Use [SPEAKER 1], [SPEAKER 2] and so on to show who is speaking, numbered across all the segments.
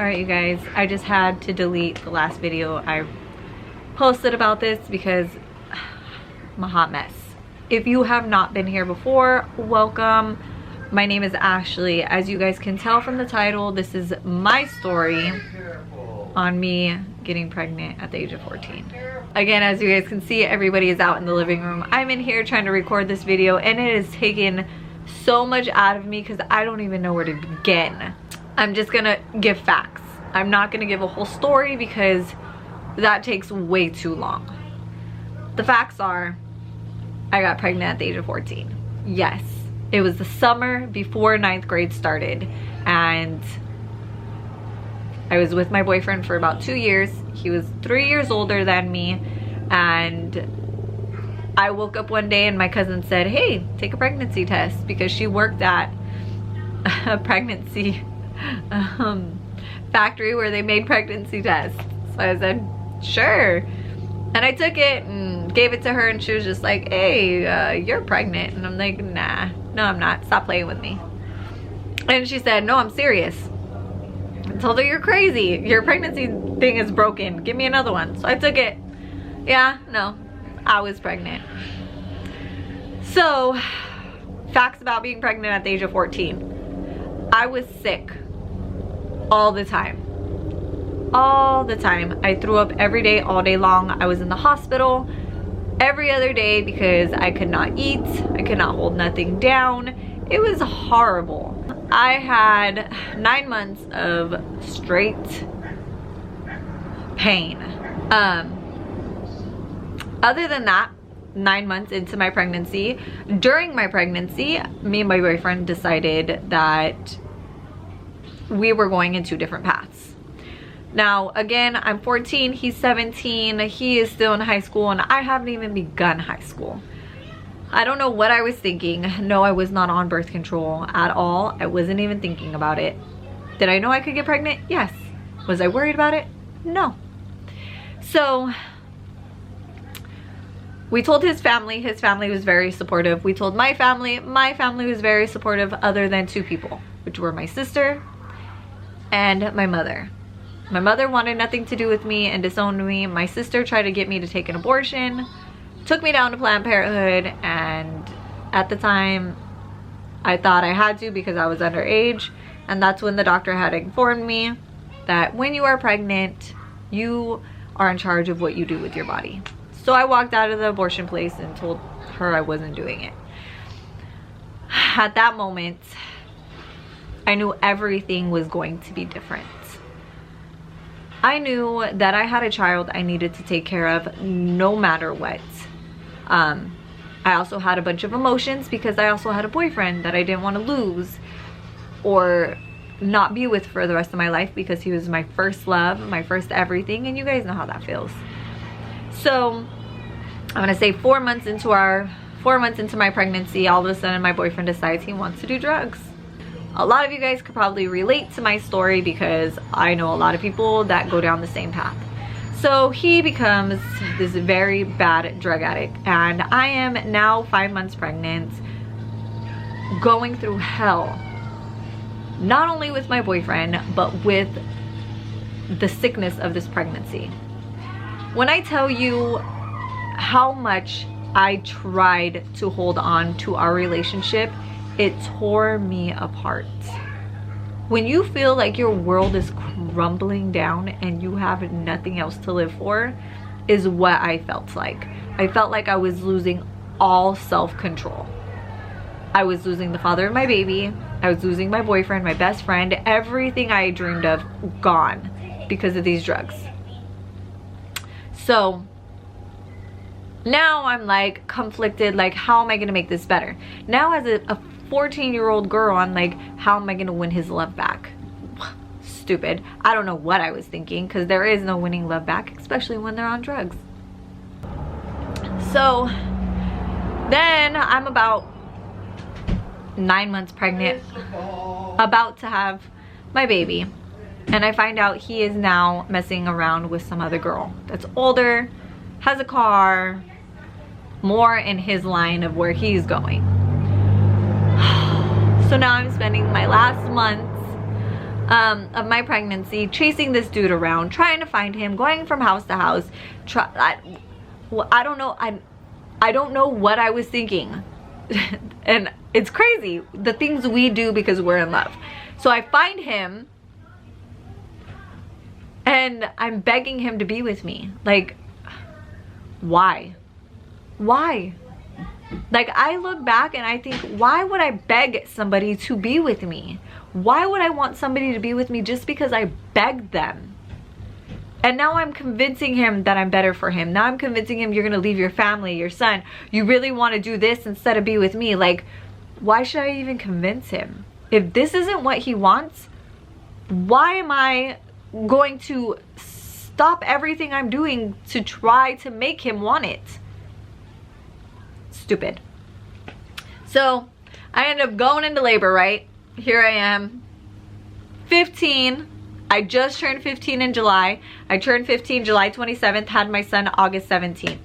[SPEAKER 1] Alright you guys, I just had to delete the last video I posted about this because I'm a hot mess. If you have not been here before, welcome. My name is Ashley. As you guys can tell from the title, this is my story on me getting pregnant at the age of 14. Again, as you guys can see, everybody is out in the living room. I'm in here trying to record this video and it has taken so much out of me because I don't even know where to begin. I'm just gonna give facts. I'm not gonna give a whole story because that takes way too long. The facts are, I got pregnant at the age of 14. Yes, it was the summer before 9th grade started and I was with my boyfriend for about 2 years. He was 3 years older than me and I woke up one day and my cousin said, hey, take a pregnancy test, because she worked at a pregnancy factory where they made pregnancy tests. So I said, sure. And I took it and gave it to her and she was just like, hey, you're pregnant. And I'm like, nah, no I'm not, stop playing with me. And she said, no, I'm serious. I told her, you're crazy, your pregnancy thing is broken, give me another one. So I took it. Yeah, no, I was pregnant. So facts about being pregnant at the age of 14. I was sick all the time. All the time. I threw up every day, all day long. I was in the hospital every other day because I could not eat. I could not hold nothing down. It was horrible. I had 9 months of straight pain. Other than that, 9 months into my pregnancy, during my pregnancy, me and my boyfriend decided that we were going in 2 different paths. Now, again, I'm 14, he's 17, he is still in high school, and I haven't even begun high school. I don't know what I was thinking. No, I was not on birth control at all. I wasn't even thinking about it. Did I know I could get pregnant? Yes. Was I worried about it? No. So we told his family was very supportive. We told my family was very supportive, other than 2 people, which were my sister and my mother. My mother wanted nothing to do with me and disowned me. My sister tried to get me to take an abortion, took me down to Planned Parenthood, and at the time I thought I had to because I was underage, and that's when the doctor had informed me that when you are pregnant, you are in charge of what you do with your body. So I walked out of the abortion place and told her I wasn't doing it. At that moment, I knew everything was going to be different. I knew that I had a child I needed to take care of no matter what. I also had a bunch of emotions because I also had a boyfriend that I didn't want to lose or not be with for the rest of my life, because he was my first love, my first everything, and you guys know how that feels. So I'm gonna say 4 months into my pregnancy, all of a sudden my boyfriend decides he wants to do drugs. A lot of you guys could probably relate to my story because I know a lot of people that go down the same path. So he becomes this very bad drug addict, and I am now 5 months pregnant, going through hell, not only with my boyfriend but with the sickness of this pregnancy. When I tell you how much I tried to hold on to our relationship, it tore me apart. When you feel like your world is crumbling down and you have nothing else to live for, is what I felt like. I felt like I was losing all self-control. I was losing the father of my baby. I was losing my boyfriend, my best friend, everything I dreamed of gone because of these drugs. So now I'm like conflicted, like how am I gonna make this better? Now as a 14-year-old girl, I'm like, how am I gonna win his love back? Stupid. I don't know what I was thinking, because there is no winning love back, especially when they're on drugs. So then I'm about 9 months pregnant, about to have my baby, and I find out he is now messing around with some other girl that's older, has a car, more in his line of where he's going. So now I'm spending my last months of my pregnancy, chasing this dude around, trying to find him, going from house to house. I don't know. I don't know what I was thinking. And it's crazy, the things we do because we're in love. So I find him and I'm begging him to be with me. Like, why? Why? Like, I look back and I think, why would I beg somebody to be with me? Why would I want somebody to be with me just because I begged them? And now I'm convincing him that I'm better for him. Now I'm convincing him, you're gonna leave your family, your son. You really wanna do this instead of be with me. Like, why should I even convince him? If this isn't what he wants, why am I going to stop everything I'm doing to try to make him want it? Stupid. So I ended up going into labor, right? Here I am, 15. I just turned 15 in July. I turned 15 July 27th, had my son August 17th.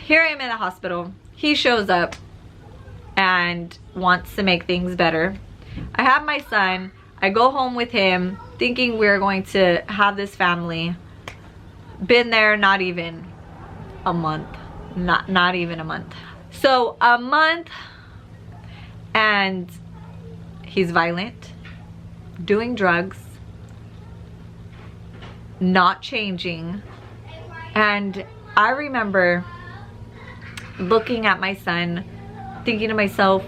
[SPEAKER 1] Here I am in the hospital. He shows up and wants to make things better. I have my son. I go home with him thinking we're going to have this family. Been there not even a month. Not even a month. So a month, and he's violent, doing drugs, not changing. And I remember looking at my son, thinking to myself,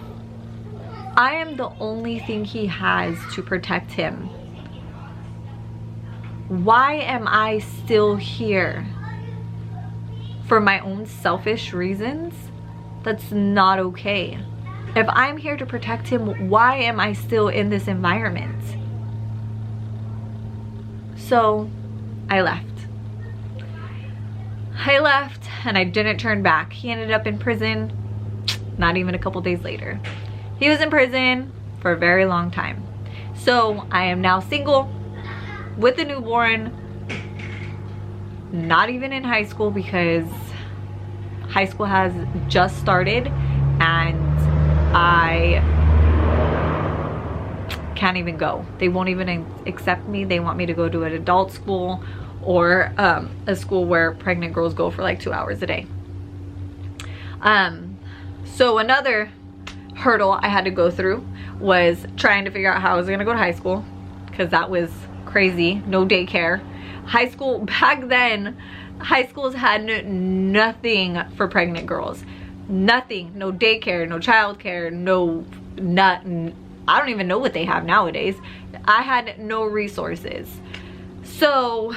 [SPEAKER 1] I am the only thing he has to protect him. Why am I still here? For my own selfish reasons? That's not okay. If I'm here to protect him, why am I still in this environment? So I left. I left and I didn't turn back. He ended up in prison not even a couple days later. He was in prison for a very long time. So I am now single with a newborn, not even in high school because high school has just started and I can't even go. They won't even accept me. They want me to go to an adult school or a school where pregnant girls go for like 2 hours a day. So another hurdle I had to go through was trying to figure out how I was gonna go to high school, because that was crazy. No daycare. High school back then, high schools had nothing for pregnant girls. Nothing. No daycare, no childcare, I don't even know what they have nowadays. I had no resources. So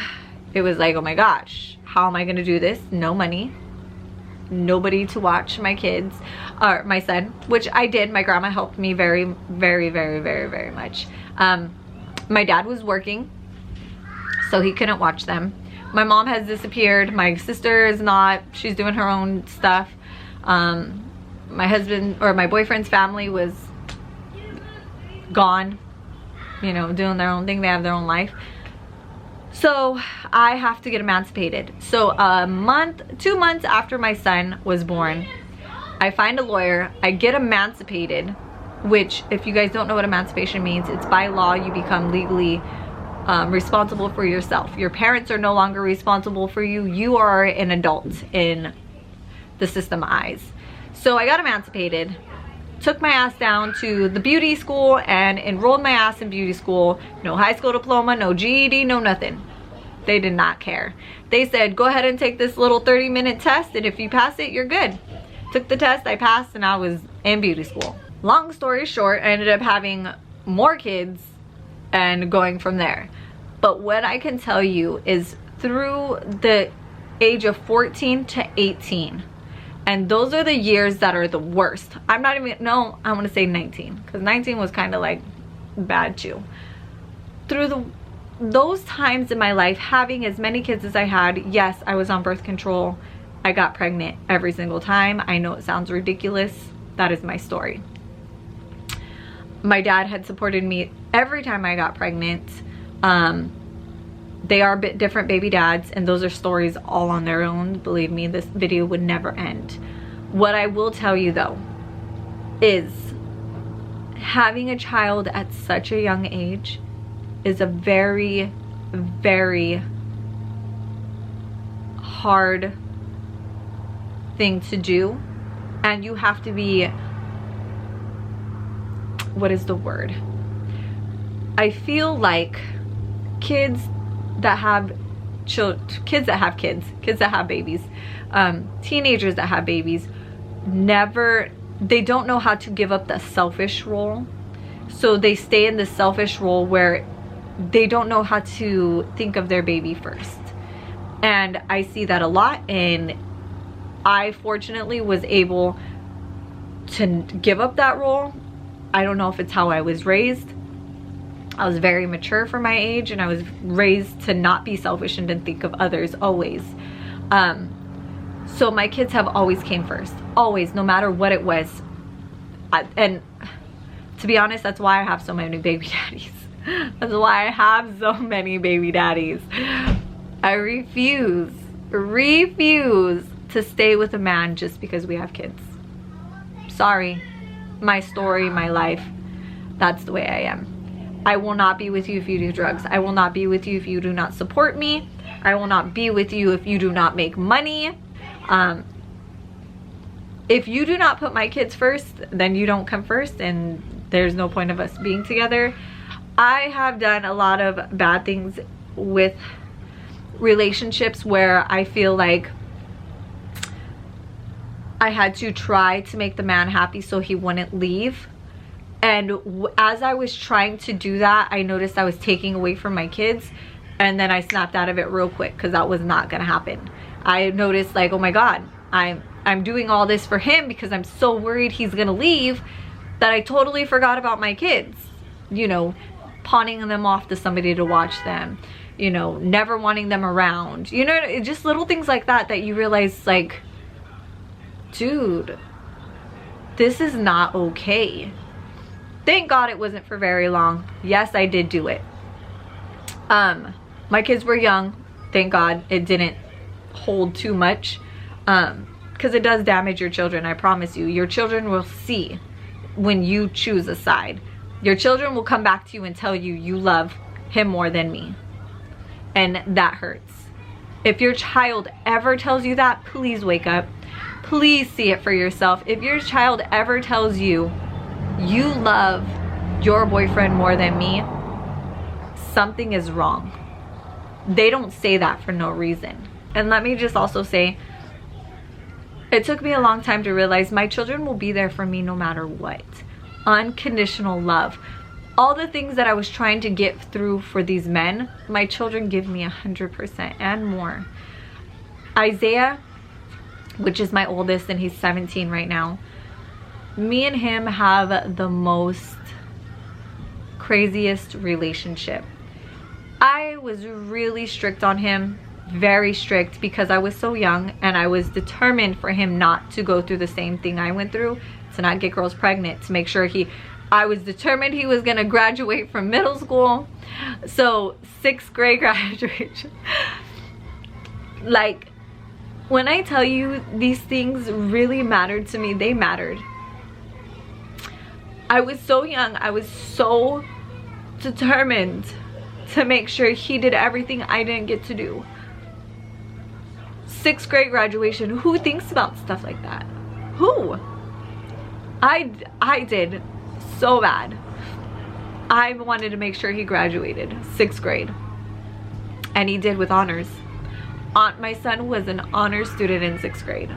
[SPEAKER 1] it was like, oh my gosh, how am I gonna do this? No money, nobody to watch my kids or my son, which I did. My grandma helped me very much. My dad was working, so he couldn't watch them. My mom has disappeared. My sister is not. She's doing her own stuff. My husband or my boyfriend's family was gone, you know, doing their own thing. They have their own life. So I have to get emancipated. So a month, 2 months after my son was born, I find a lawyer. I get emancipated, which, if you guys don't know what emancipation means, it's by law you become legally responsible for yourself. Your parents are no longer responsible for you. You are an adult in the system eyes. So I got emancipated, took my ass down to the beauty school and enrolled my ass in beauty school. No high school diploma, no GED, no nothing. They did not care. They said, go ahead and take this little 30-minute test, and if you pass it, you're good. Took the test, I passed, and I was in beauty school. Long story short, I ended up having more kids and going from there. But what I can tell you is through the age of 14 to 18, and those are the years that are the worst. I'm not even, no, I want to say 19, because 19 was kind of like bad too. Through those times in my life, having as many kids as I had, yes, I was on birth control. I got pregnant every single time. I know it sounds ridiculous. That is my story. My dad had supported me every time I got pregnant. They are a bit different baby dads, and those are stories all on their own. Believe me, this video would never end. What I will tell you though is having a child at such a young age is a very, very hard thing to do, and you have to be, what is the word? I feel like kids that have kids that have babies, teenagers that have babies, they don't know how to give up the selfish role. So they stay in the selfish role where they don't know how to think of their baby first. And I see that a lot, and I fortunately was able to give up that role. I don't know if it's how I was raised. I was very mature for my age, and I was raised to not be selfish and to think of others always. So my kids have always came first, always, no matter what it was. And to be honest, that's why I have so many baby daddies. That's why I have so many baby daddies. I refuse to stay with a man just because we have kids. Sorry, my story, my life, that's the way I am. I will not be with you if you do drugs. I will not be with you if you do not support me. I will not be with you if you do not make money. If you do not put my kids first, then you don't come first, and there's no point of us being together. I have done a lot of bad things with relationships where I feel like I had to try to make the man happy so he wouldn't leave. And as I was trying to do that, I noticed I was taking away from my kids, and then I snapped out of it real quick because that was not gonna happen. I noticed, like, oh my God, I'm doing all this for him because I'm so worried he's gonna leave that I totally forgot about my kids. You know, pawning them off to somebody to watch them, you know, never wanting them around, you know, just little things like that you realize, like, dude, this is not okay. Thank God it wasn't for very long. Yes, I did do it. My kids were young. Thank God it didn't hold too much, because it does damage your children. I promise you, your children will see when you choose a side. Your children will come back to you and tell you you love him more than me, and that hurts. If your child ever tells you that, please wake up. Please see it for yourself. If your child ever tells you you love your boyfriend more than me, something is wrong. They don't say that for no reason. And let me just also say, it took me a long time to realize my children will be there for me no matter what. Unconditional love. All the things that I was trying to get through for these men, my children give me 100% and more. Isaiah, which is my oldest, and he's 17 right now, me and him have the most craziest relationship. I was really strict on him, very strict, because I was so young, and I was determined for him not to go through the same thing I went through, to not get girls pregnant, to make sure I was determined he was gonna graduate from middle school. So 6th grade graduation. Like, when I tell you these things really mattered to me, they mattered. I was so young, I was so determined to make sure he did everything I didn't get to do. 6th grade graduation, who thinks about stuff like that? Who? I did so bad. I wanted to make sure he graduated 6th grade, and he did with honors. My son was an honor student in 6th grade.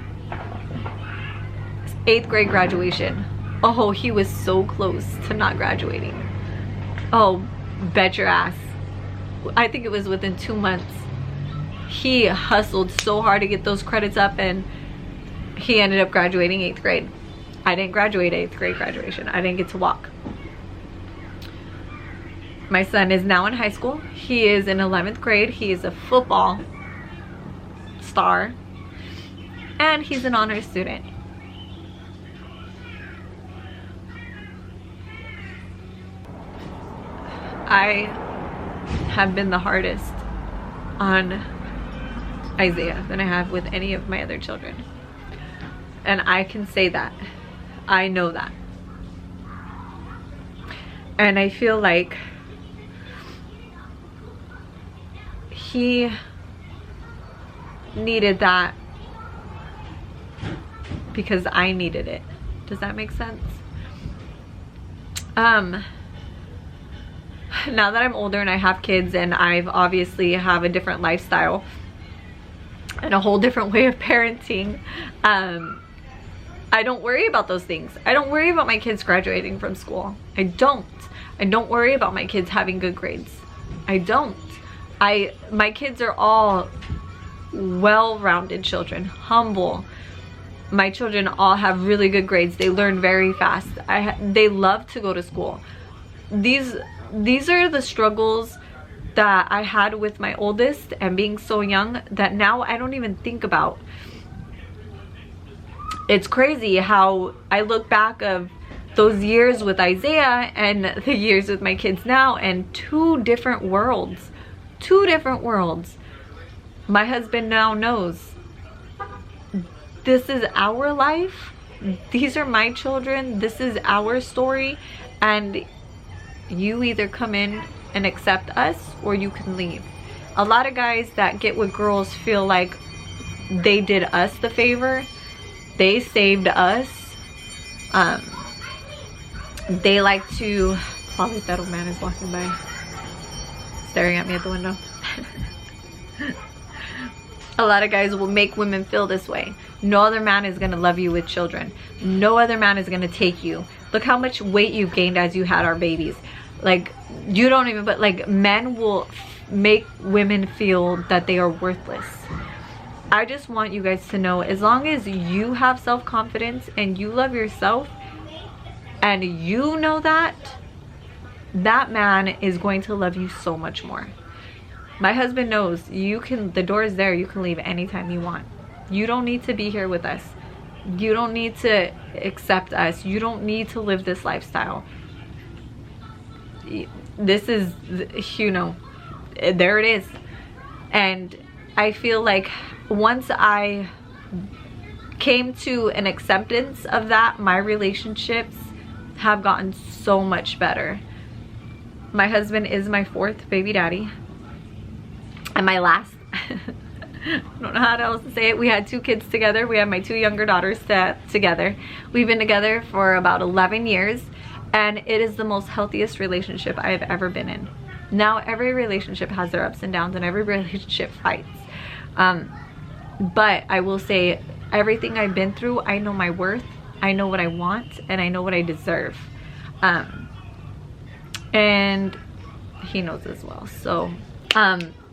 [SPEAKER 1] 8th grade graduation. Oh, he was so close to not graduating. Oh, bet your ass. I think it was within 2 months. He hustled so hard to get those credits up, and he ended up graduating 8th grade. I didn't graduate 8th grade graduation. I didn't get to walk. My son is now in high school. He is in 11th grade. He is a football star, and he's an honors student. I have been the hardest on Isaiah than I have with any of my other children, and I can say that. I know that. And I feel like he needed that because I needed it. Does that make sense? Now that I'm older and I have kids and I've obviously have a different lifestyle and a whole different way of parenting, I don't worry about those things. I don't worry about my kids graduating from school. I don't worry about my kids having good grades. I don't. My kids are all well-rounded children, humble. My children all have really good grades. They learn very fast. They love to go to school. These are the struggles that I had with my oldest and being so young that now I don't even think about. It's crazy how I look back of those years with Isaiah and the years with my kids now, and two different worlds. My husband now knows this is our life. These are my children. This is our story, and you either come in and accept us or you can leave. A lot of guys that get with girls feel like they did us the favor. They saved us. They like to, probably that old man is walking by staring at me at the window. A lot of guys will make women feel this way. No other man is gonna love you with children. No other man is gonna take you. Look how much weight you've gained as you had our babies. Like, you don't even, but like, men will make women feel that they are worthless. I just want you guys to know, as long as you have self-confidence and you love yourself and you know that, that man is going to love you so much more. My husband knows you can, the door is there, you can leave anytime you want. You don't need to be here with us. You don't need to accept us. You don't need to live this lifestyle. This is, you know, there it is. And I feel like once I came to an acceptance of that, my relationships have gotten so much better. My husband is my fourth baby daddy and my last. I don't know how else to say it. We had 2 kids together. We have my 2 younger daughters together. We've been together for about 11 years, and it is the most healthiest relationship I have ever been in. Now every relationship has their ups and downs and every relationship fights. But I will say, everything I've been through, I know my worth, I know what I want, and I know what I deserve. And he knows as well. So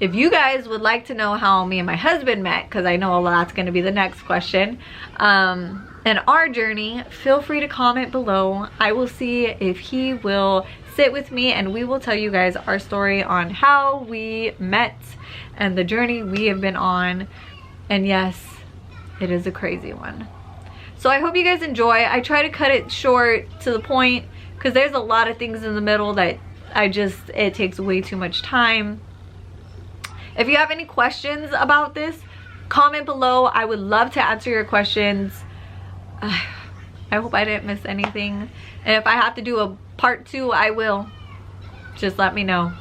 [SPEAKER 1] if you guys would like to know how me and my husband met, because I know that's going to be the next question, and our journey, feel free to comment below. I will see if he will sit with me and we will tell you guys our story on how we met and the journey we have been on. And yes, it is a crazy one. So I hope you guys enjoy. I try to cut it short to the point because there's a lot of things in the middle that it takes way too much time. If you have any questions about this, comment below. I would love to answer your questions. I hope I didn't miss anything. And if I have to do a part 2, I will. Just let me know.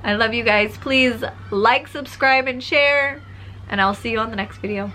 [SPEAKER 1] I love you guys. Please like, subscribe, and share. And I'll see you on the next video.